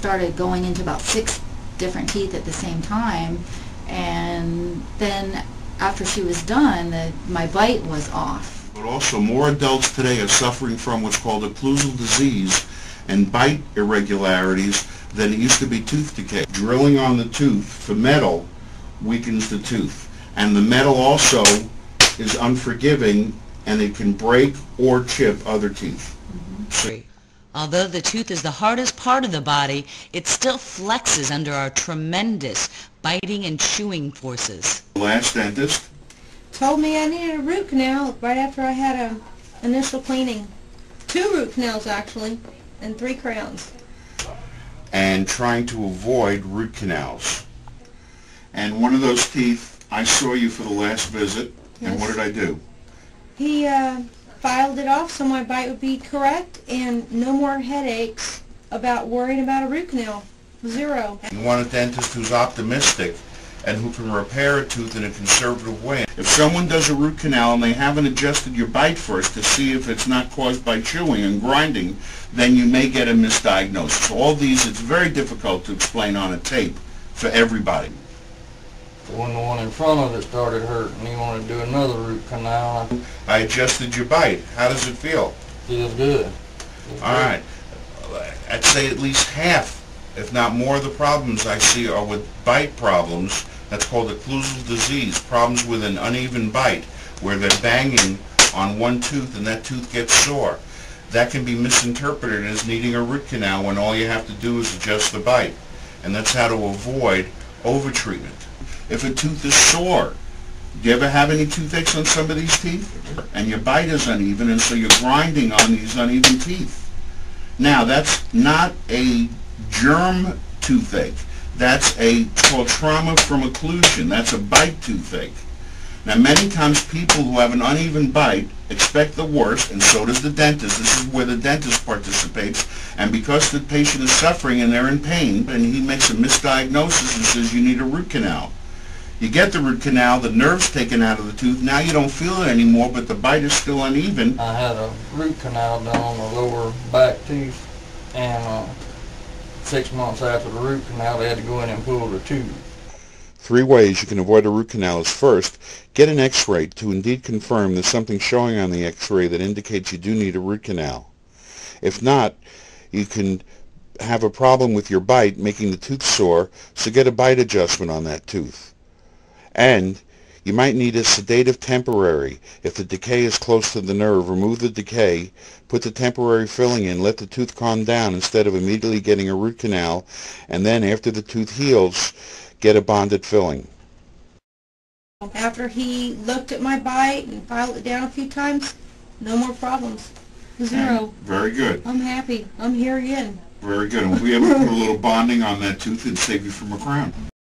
started going into about 6 different teeth at the same time, and then after she was done, my bite was off. But also, more adults today are suffering from what's called occlusal disease and bite irregularities than it used to be tooth decay. Drilling on the tooth for metal weakens the tooth, and the metal also is unforgiving, and it can break or chip other teeth. Although the tooth is the hardest part of the body, it still flexes under our tremendous biting and chewing forces. The last dentist told me I needed a root canal right after I had a initial cleaning. 2 root canals actually, and 3 crowns. and trying to avoid root canals. And one of those teeth, I saw you for the last visit, and what did I do? He filed it off so my bite would be correct and no more headaches about worrying about a root canal. 0. You want a dentist who's optimistic and who can repair a tooth in a conservative way. If someone does a root canal and they haven't adjusted your bite first to see if it's not caused by chewing and grinding, then you may get a misdiagnosis. All these, it's very difficult to explain on a tape for everybody. When the one in front of it started hurting, he wanted to do another root canal. I adjusted your bite. How does it feel? Feels good. All right. I'd say at least half, if not more, of the problems I see are with bite problems. That's called occlusal disease, problems with an uneven bite, where they're banging on one tooth and that tooth gets sore. That can be misinterpreted as needing a root canal when all you have to do is adjust the bite. And that's how to avoid overtreatment. If a tooth is sore, do you ever have any toothaches on some of these teeth? And your bite is uneven, and so you're grinding on these uneven teeth. Now, that's not a germ toothache. That's called trauma from occlusion. That's a bite toothache. Now, many times people who have an uneven bite expect the worst, and so does the dentist. This is where the dentist participates. And because the patient is suffering and they're in pain, and he makes a misdiagnosis and says you need a root canal. You get the root canal, the nerve's taken out of the tooth, now you don't feel it anymore, but the bite is still uneven. I had a root canal done on the lower back tooth, and 6 months after the root canal, they had to go in and pull the tooth. 3 ways you can avoid a root canal is: first, get an x-ray to indeed confirm there's something showing on the x-ray that indicates you do need a root canal. If not, you can have a problem with your bite making the tooth sore, so get a bite adjustment on that tooth. And you might need a sedative temporary. If the decay is close to the nerve, remove the decay, put the temporary filling in, let the tooth calm down instead of immediately getting a root canal, and then after the tooth heals, get a bonded filling. After he looked at my bite and filed it down a few times, no more problems. 0. Very good. I'm happy. I'm here again. Very good. And we'll be able to put a little bonding on that tooth and save you from a crown.